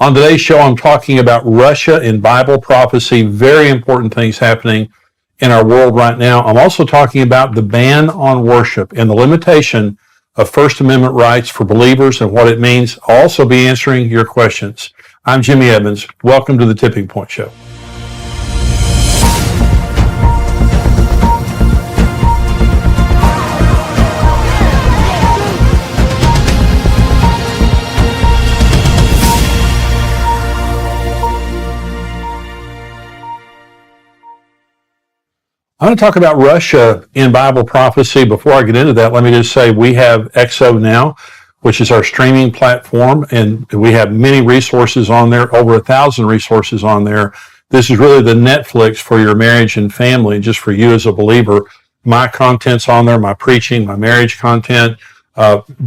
On today's show, I'm talking about Russia in Bible prophecy, very important things happening in our world right now. I'm also talking about the ban on worship and the limitation of First Amendment rights for believers and what it means. I'll also be answering your questions. I'm Jimmy Evans. Welcome to the Tipping Point Show. I'm going to talk about Russia in Bible prophecy. Before I get into that, let me just say we have XO Now, which is our streaming platform, and we have many resources on there, over 1,000 resources on there. This is really the Netflix for your marriage and family, just for you as a believer. My content's on there, my preaching, my marriage content,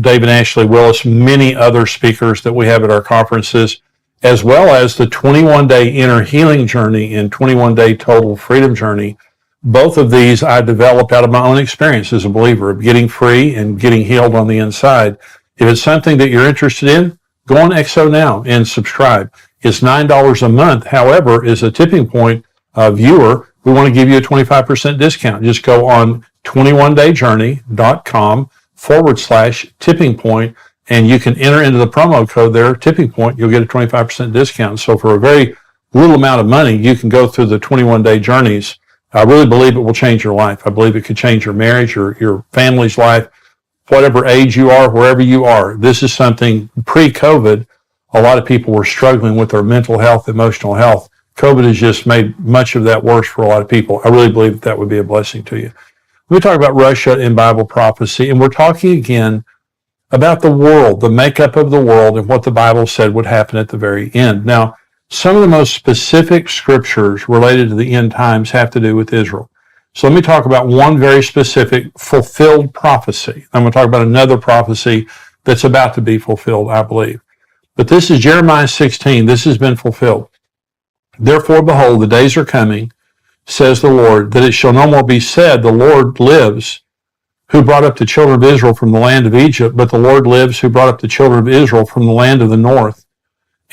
David Ashley Willis, many other speakers that we have at our conferences, as well as the 21-day inner healing journey and 21-day total freedom journey. Both of these I developed out of my own experience as a believer of getting free and getting healed on the inside. If it's something that you're interested in, go on XO Now and subscribe. It's $9 a month. However, as a Tipping Point viewer, we want to give you a 25% discount. Just go on 21dayjourney.com/tipping point, and you can enter into the promo code there, Tipping Point. You'll get a 25% discount. So for a very little amount of money, you can go through the 21-day journeys. I really believe it will change your life. I believe it could change your marriage, your family's life, whatever age you are, wherever you are. This is something pre-COVID, a lot of people were struggling with their mental health, emotional health. COVID has just made much of that worse for a lot of people. I really believe that would be a blessing to you. We talk about Russia in Bible prophecy, and we're talking again about the world, the makeup of the world, and what the Bible said would happen at the very end. Now, some of the most specific scriptures related to the end times have to do with Israel. So let me talk about one very specific fulfilled prophecy. I'm going to talk about another prophecy that's about to be fulfilled, I believe. But this is Jeremiah 16. This has been fulfilled. Therefore, behold, the days are coming, says the Lord, that it shall no more be said, the Lord lives, who brought up the children of Israel from the land of Egypt, but the Lord lives, who brought up the children of Israel from the land of the north,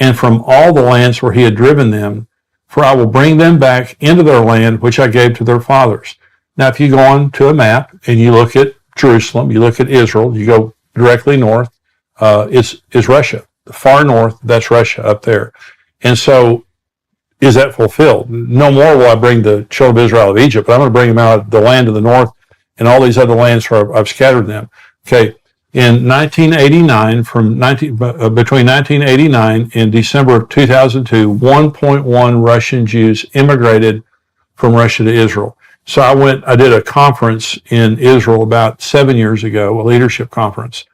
and from all the lands where he had driven them, for I will bring them back into their land, which I gave to their fathers. Now, if you go on to a map and you look at Jerusalem, you look at Israel, you go directly north, is Russia. The far north, that's Russia up there. And so, is that fulfilled? No more will I bring the children of Israel out of Egypt, but I'm going to bring them out of the land of the north and all these other lands where I've scattered them. Okay. In 1989, between 1989 and December of 2002, 1.1 Russian Jews immigrated from Russia to Israel. So I did a conference in Israel about 7 years ago, a leadership conference,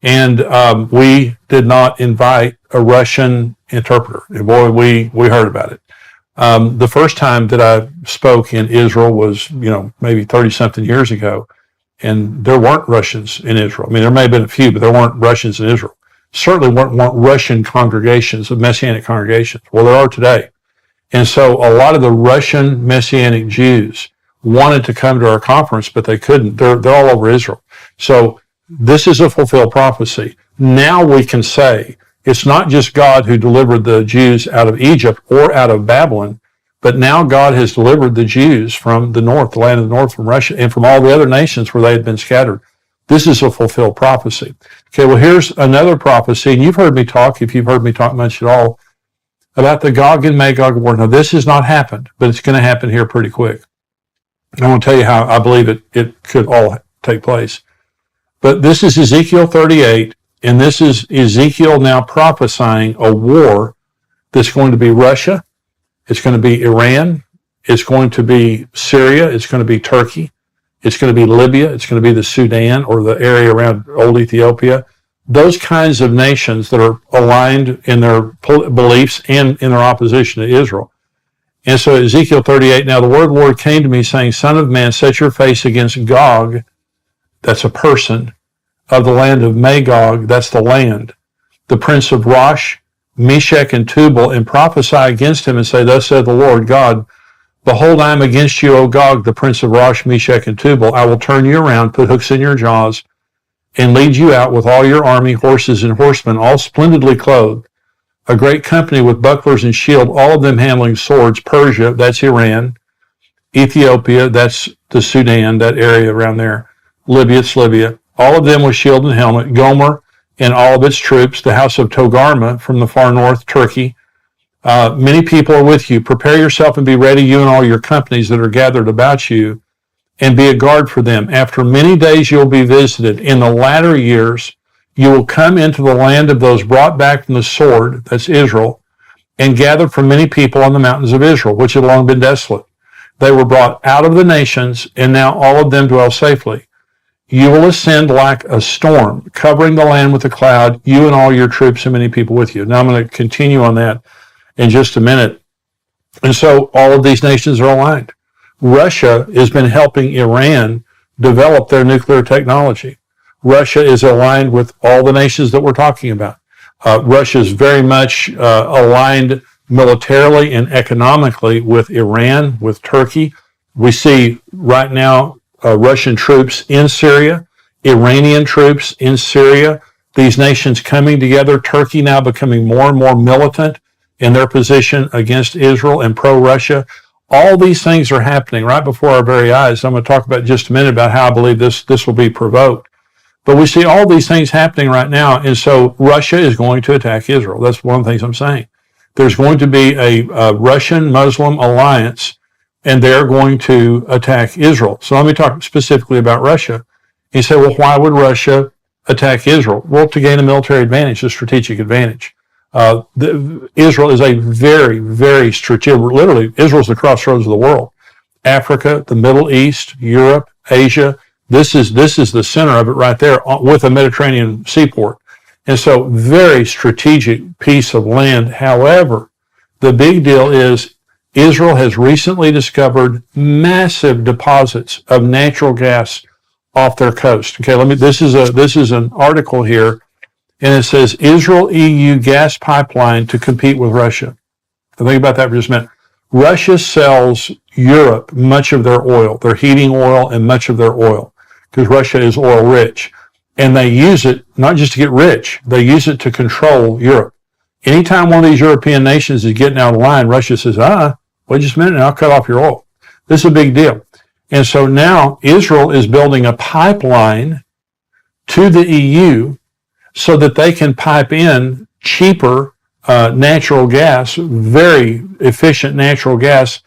and we did not invite a Russian interpreter. And boy, we heard about it. The first time that I spoke in Israel was, maybe 30-something years ago. And there weren't Russians in Israel. I mean, there may have been a few, but there weren't Russians in Israel. Certainly weren't Russian congregations, Messianic congregations. Well, there are today. And so a lot of the Russian Messianic Jews wanted to come to our conference, but they couldn't. They're all over Israel. So this is a fulfilled prophecy. Now we can say it's not just God who delivered the Jews out of Egypt or out of Babylon, but now God has delivered the Jews from the north, the land of the north, from Russia, and from all the other nations where they had been scattered. This is a fulfilled prophecy. Okay, well, here's another prophecy, and you've heard me talk, if you've heard me talk much at all, about the Gog and Magog war. Now, this has not happened, but it's going to happen here pretty quick. I want to tell you how I believe it could all take place. But this is Ezekiel 38, and this is Ezekiel now prophesying a war that's going to be Russia. It's going to be Iran. It's going to be Syria. It's going to be Turkey. It's going to be Libya. It's going to be the Sudan or the area around old Ethiopia. Those kinds of nations that are aligned in their beliefs and in their opposition to Israel. And so Ezekiel 38, now the word of the Lord came to me saying, Son of man, set your face against Gog, that's a person, of the land of Magog, that's the land, the prince of Rosh, Meshech, and Tubal, and prophesy against him and say, Thus saith the Lord God, Behold, I am against you, O Gog, the prince of Rosh, Meshech, and Tubal. I will turn you around, put hooks in your jaws, and lead you out with all your army, horses, and horsemen, all splendidly clothed. a great company with bucklers and shield, all of them handling swords. Persia, that's Iran. Ethiopia, that's the Sudan, that area around there. Libya, it's Libya. All of them with shield and helmet. Gomer and all of its troops. The house of Togarmah from the far north, Turkey. Many people are with you. Prepare yourself and be ready, you and all your companies that are gathered about you, and be a guard for them. After many days you'll be visited. In the latter years, you will come into the land of those brought back from the sword, that's Israel, and gathered from many people on the mountains of Israel, which had long been desolate. They were brought out of the nations, and now all of them dwell safely. You will ascend like a storm, covering the land with a cloud, you and all your troops and many people with you. Now I'm going to continue on that in just a minute. And so all of these nations are aligned. Russia has been helping Iran develop their nuclear technology. Russia is aligned with all the nations that we're talking about. Russia is very much aligned militarily and economically with Iran, with Turkey. We see right now Russian troops in Syria, Iranian troops in Syria, these nations coming together, Turkey now becoming more and more militant in their position against Israel and pro-Russia. All these things are happening right before our very eyes. I'm going to talk about in just a minute about how I believe this will be provoked. But we see all these things happening right now, and so Russia is going to attack Israel. That's one of the things I'm saying. There's going to be a Russian-Muslim alliance, and they're going to attack Israel. So let me talk specifically about Russia. You say, well, why would Russia attack Israel? Well, to gain a military advantage, a strategic advantage. Israel is a very, very strategic, literally, Israel's the crossroads of the world. Africa, the Middle East, Europe, Asia, this is the center of it right there with a Mediterranean seaport. And so very strategic piece of land. However, the big deal is Israel has recently discovered massive deposits of natural gas off their coast. Okay, this is an article here, and it says Israel-EU gas pipeline to compete with Russia. So think about that for just a minute. Russia sells Europe much of their oil, their heating oil and much of their oil, because Russia is oil rich. And they use it not just to get rich, they use it to control Europe. Anytime one of these European nations is getting out of line, Russia says, wait just a minute and I'll cut off your oil. This is a big deal. And so now Israel is building a pipeline to the EU so that they can pipe in cheaper natural gas, very efficient natural gas,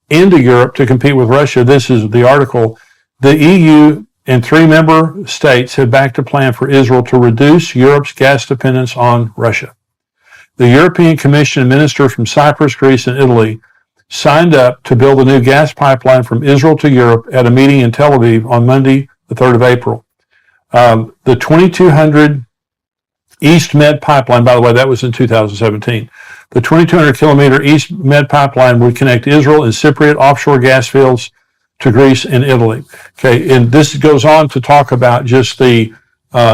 into Europe to compete with Russia. This is the article. The EU and 3 member states have backed a plan for Israel to reduce Europe's gas dependence on Russia. The European Commission ministers from Cyprus, Greece, and Italy signed up to build a new gas pipeline from Israel to Europe at a meeting in Tel Aviv on Monday, the 3rd of April. The 2200 East Med pipeline, by the way, that was in 2017. The 2,200 kilometer East Med pipeline would connect Israel and Cypriot offshore gas fields to Greece and Italy. Okay, and this goes on to talk about just the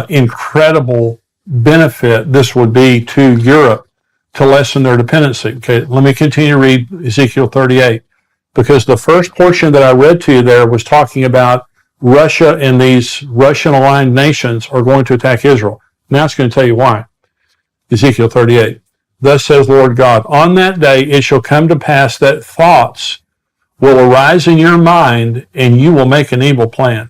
incredible benefit this would be to Europe to lessen their dependency. Okay, let me continue to read Ezekiel 38, because the first portion that I read to you there was talking about Russia and these Russian-aligned nations are going to attack Israel. Now it's going to tell you why. Ezekiel 38. Thus says Lord God, on that day it shall come to pass that thoughts will arise in your mind, and you will make an evil plan.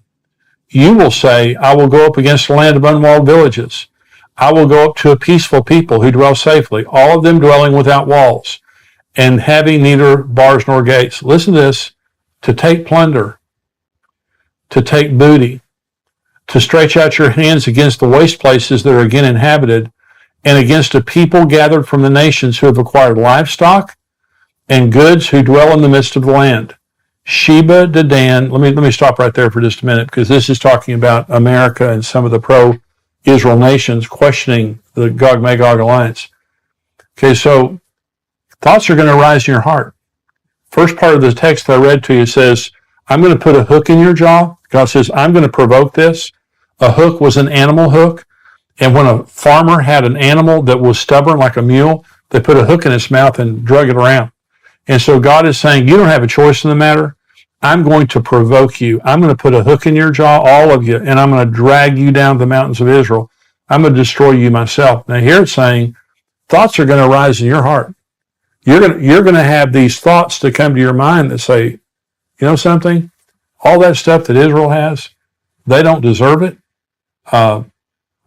You will say, I will go up against a land of unwalled villages. I will go up to a peaceful people who dwell safely, all of them dwelling without walls, and having neither bars nor gates. Listen to this, to take plunder, to take booty, to stretch out your hands against the waste places that are again inhabited, and against a people gathered from the nations who have acquired livestock and goods who dwell in the midst of the land. Sheba, Dedan, let me stop right there for just a minute, because this is talking about America and some of the pro-Israel nations questioning the Gog-Magog alliance. Okay, so thoughts are going to arise in your heart. First part of the text I read to you says, I'm going to put a hook in your jaw. God says, I'm going to provoke this. A hook was an animal hook. And when a farmer had an animal that was stubborn like a mule, they put a hook in its mouth and drug it around. And so God is saying, you don't have a choice in the matter. I'm going to provoke you. I'm going to put a hook in your jaw, all of you, and I'm going to drag you down to the mountains of Israel. I'm going to destroy you myself. Now here it's saying, thoughts are going to rise in your heart. You're going to have these thoughts that come to your mind that say, you know something? All that stuff that Israel has, they don't deserve it.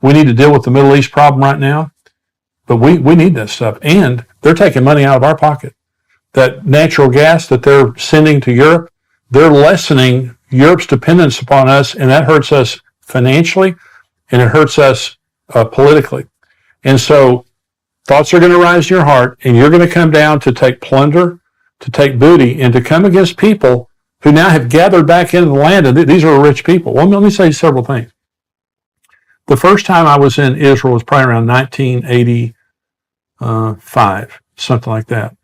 We need to deal with the Middle East problem right now, but we need that stuff. And they're taking money out of our pocket. That natural gas that they're sending to Europe, they're lessening Europe's dependence upon us, and that hurts us financially, and it hurts us politically. And so thoughts are going to rise in your heart, and you're going to come down to take plunder, to take booty, and to come against people who now have gathered back into the land, and these are rich people. Well, let me say several things. The first time I was in Israel was probably around 1985, something like that.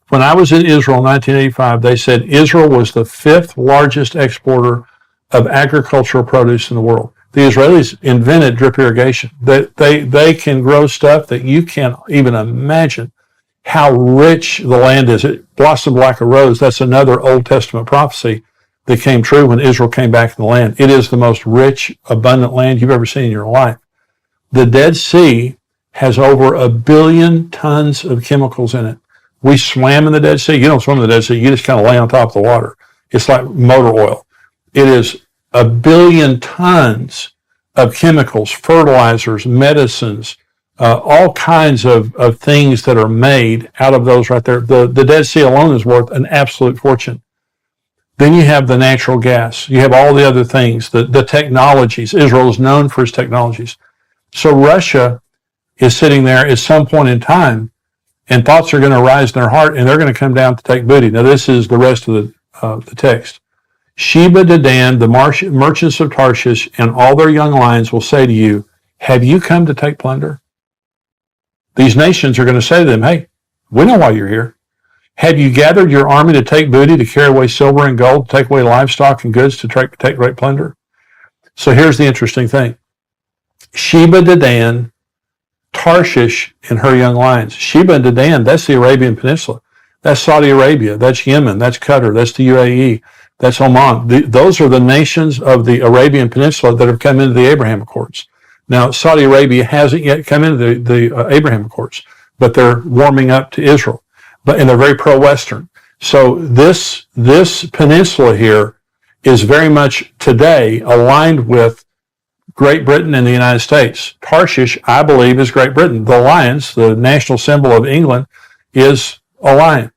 When I was in Israel in 1985, they said Israel was the 5th largest exporter of agricultural produce in the world. The Israelis invented drip irrigation. They can grow stuff that you can't even imagine how rich the land is. It blossomed like a rose. That's another Old Testament prophecy that came true when Israel came back in the land. It is the most rich, abundant land you've ever seen in your life. The Dead Sea has over 1 billion tons of chemicals in it. We swam in the Dead Sea. You don't swim in the Dead Sea. You just kind of lay on top of the water. It's like motor oil. It is 1 billion tons of chemicals, fertilizers, medicines, all kinds of things that are made out of those right there. The Dead Sea alone is worth an absolute fortune. Then you have the natural gas. You have all the other things, the technologies. Israel is known for its technologies. So Russia is sitting there at some point in time, and thoughts are going to rise in their heart, and they're going to come down to take booty. Now, this is the rest of the text. Sheba, Dedan, the merchants of Tarshish, and all their young lions will say to you, have you come to take plunder? These nations are going to say to them, hey, we know why you're here. Have you gathered your army to take booty, to carry away silver and gold, to take away livestock and goods, to take great plunder? So here's the interesting thing. Sheba, Dedan, Tarshish, and her young lions. Sheba and Dedan, that's the Arabian Peninsula. That's Saudi Arabia. That's Yemen. That's Qatar. That's the UAE. That's Oman. Those are the nations of the Arabian Peninsula that have come into the Abraham Accords. Now, Saudi Arabia hasn't yet come into the Abraham Accords, but they're warming up to Israel. And they're very pro-Western. So this peninsula here is very much today aligned with Great Britain and the United States. Tarshish, I believe, is Great Britain. The lions, the national symbol of England, is a lion.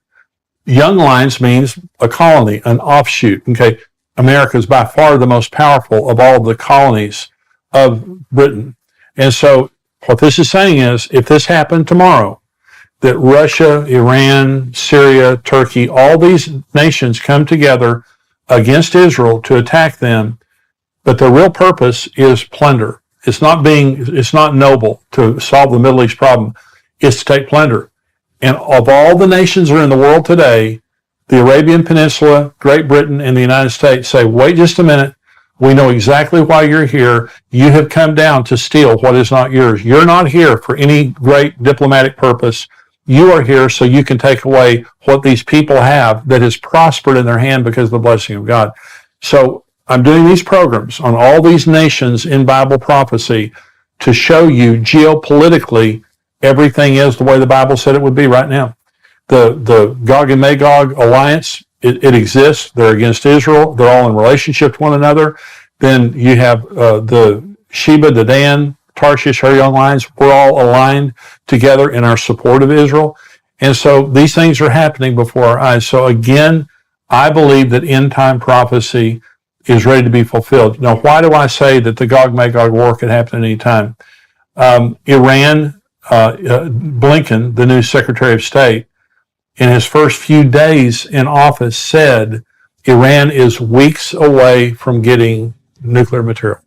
Young lions means a colony, an offshoot. Okay, America is by far the most powerful of all the colonies of Britain. And so what this is saying is, if this happened tomorrow, that Russia, Iran, Syria, Turkey, all these nations come together against Israel to attack them, but their real purpose is plunder. It's not noble to solve the Middle East problem. It's to take plunder. And of all the nations that are in the world today, the Arabian Peninsula, Great Britain, and the United States say, wait just a minute. We know exactly why you're here. You have come down to steal what is not yours. You're not here for any great diplomatic purpose. You are here so you can take away what these people have that has prospered in their hand because of the blessing of God. So I'm doing these programs on all these nations in Bible prophecy to show you geopolitically everything is the way the Bible said it would be right now. The Gog and Magog alliance, it exists. They're against Israel. They're all in relationship to one another. Then you have the Sheba, Dedan, Tarshish, her young lions. We're all aligned together in our support of Israel. And so these things are happening before our eyes. So again, I believe that end time prophecy is ready to be fulfilled. Now, why do I say that the Gog-Magog war could happen at any time? Iran, Blinken, the new Secretary of State, in his first few days in office said Iran is weeks away from getting nuclear material.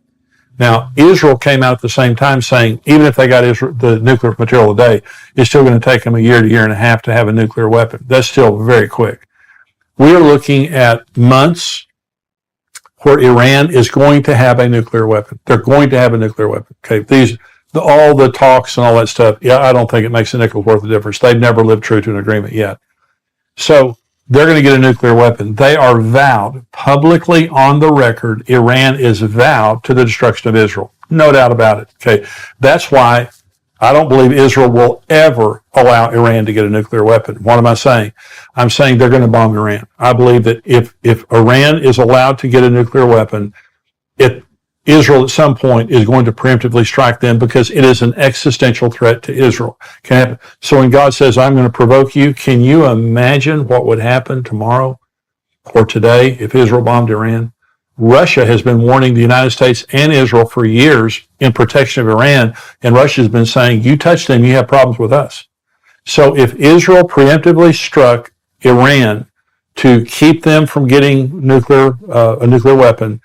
Now, Israel came out at the same time saying even if they got the nuclear material today, it's still going to take them a year to year and a half to have a nuclear weapon. That's still very quick. We are looking at months where Iran is going to have a nuclear weapon. They're going to have a nuclear weapon. Okay, all the talks and all that stuff, yeah, I don't think it makes a nickel's worth of difference. They've never lived true to an agreement yet. So they're going to get a nuclear weapon. They are vowed publicly on the record. Iran is vowed to the destruction of Israel. No doubt about it. Okay, that's why I don't believe Israel will ever allow Iran to get a nuclear weapon. What am I saying? I'm saying they're going to bomb Iran. I believe that if Iran is allowed to get a nuclear weapon, Israel at some point is going to preemptively strike them because it is an existential threat to Israel. So when God says, I'm going to provoke you, can you imagine what would happen tomorrow or today if Israel bombed Iran? Russia has been warning the United States and Israel for years in protection of Iran, and Russia has been saying, you touch them, you have problems with us. So if Israel preemptively struck Iran to keep them from getting a nuclear weapon,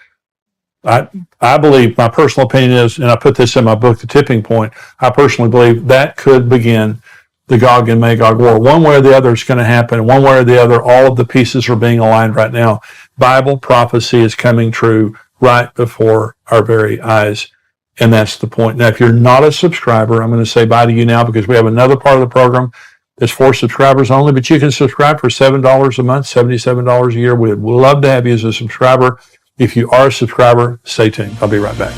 I believe, my personal opinion is, and I put this in my book, The Tipping Point, I personally believe that could begin the Gog and Magog war. One way or the other it's going to happen. One way or the other, all of the pieces are being aligned right now. Bible prophecy is coming true right before our very eyes. And that's the point. Now, if you're not a subscriber, I'm going to say bye to you now because we have another part of the program that's for subscribers only, but you can subscribe for $7 a month, $77 a year. We'd love to have you as a subscriber. If you are a subscriber, stay tuned. I'll be right back.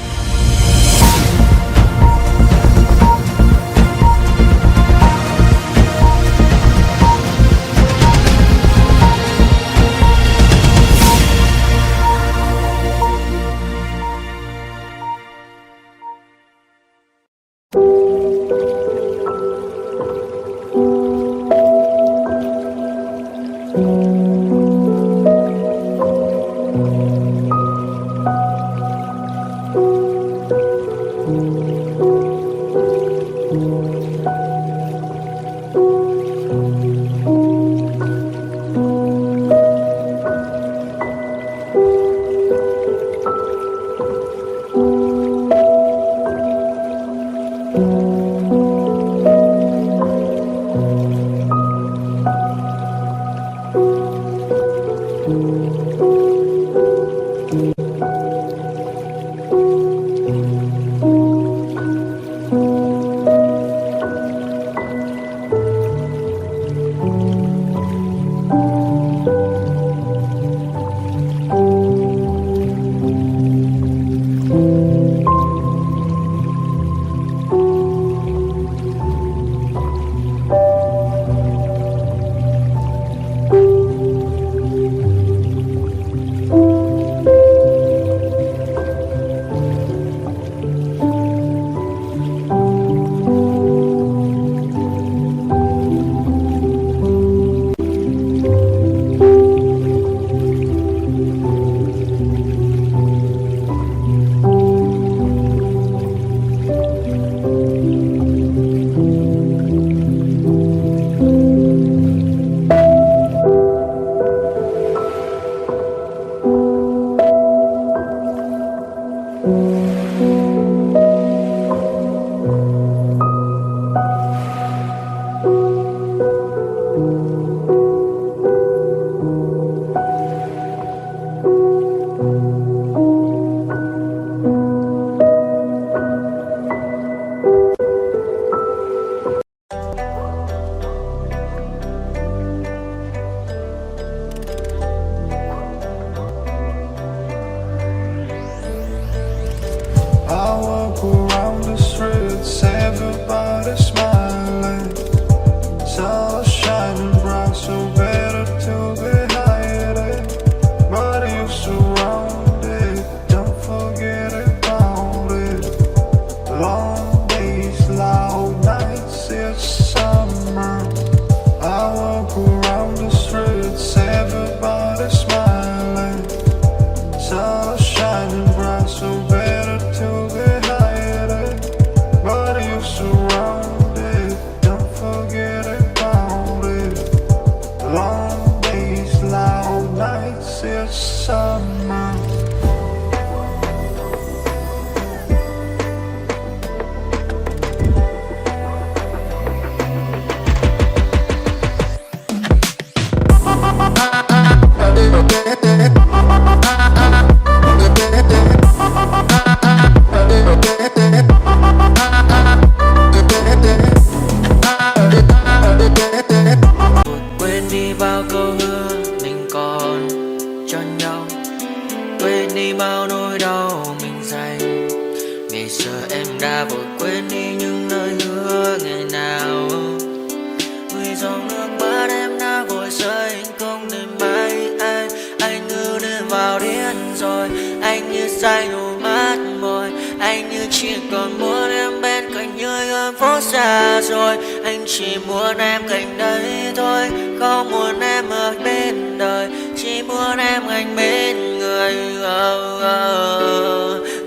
say đủ mắt môi. Anh như chỉ còn muốn em bên cạnh như ở phố xa rồi. Anh chỉ muốn em cạnh đấy thôi, không muốn em ở bên đời, chỉ muốn em anh bên người.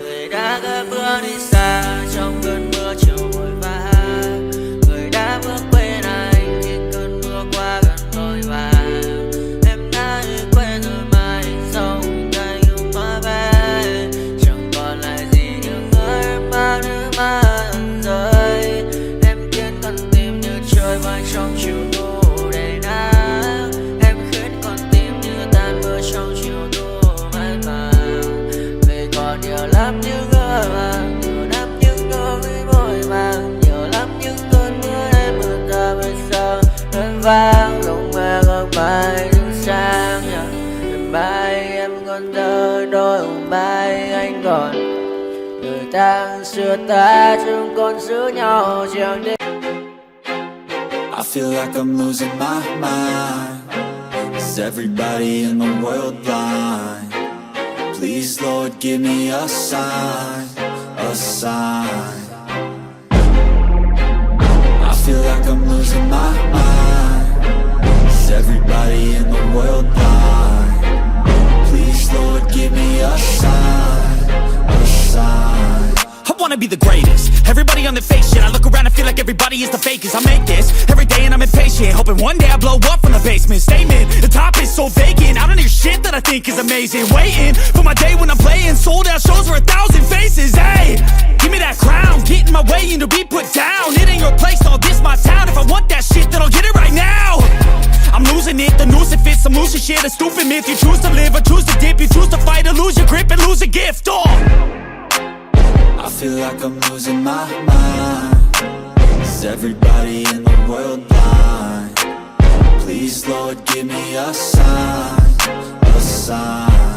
Người đã cất bước đi xa trong cơn mưa chiều vội vã. Người đã bước quên anh khi cơn mưa qua gần vội vã. Em đã quên rồi mà anh sống đây không mơ về. Chẳng còn lại gì những người bao nước mắt rơi. Em khiến con tim như trôi bay trong chiều thu đầy nắng. Em khiến con tim như tan mưa trong chiều thu mát màng. Vì còn nhiều lắm những người mà, nhiều lắm những nỗi vội vàng, nhiều lắm những cơn mưa em mưa ta bây giờ vẫn vang. Không mơ không bay đứng sang nhờ đêm mai em còn thơ đôi hồng bay anh còn. Người ta xưa ta chúng còn giữ nhau chẳng đêm. I feel like I'm losing my mind. Is everybody in the world blind? Please Lord give me a sign, a sign. I feel like I'm losing my mind. Is everybody in the world blind? Please Lord give me a sign, a sign. I wanna be the greatest. Everybody on the fake shit. I look around and feel like everybody is the fakest. I make this every day and I'm impatient, hoping one day I blow up from the basement. Statement, the top is so vacant. I don't hear shit that I think is amazing. Waiting for my day when I'm playing sold out shows for 1,000 faces. Hey, give me that crown, get in my way and to be put down. It ain't your place, all this my town. If I want that shit, then I'll get it right now. I'm losing it, the noose it fits. I'm losing shit, a stupid myth. You choose to live or choose to dip. You choose to fight or lose your grip and lose a gift. I feel like I'm losing my mind. Is everybody in the world blind? Please Lord give me a sign, a sign.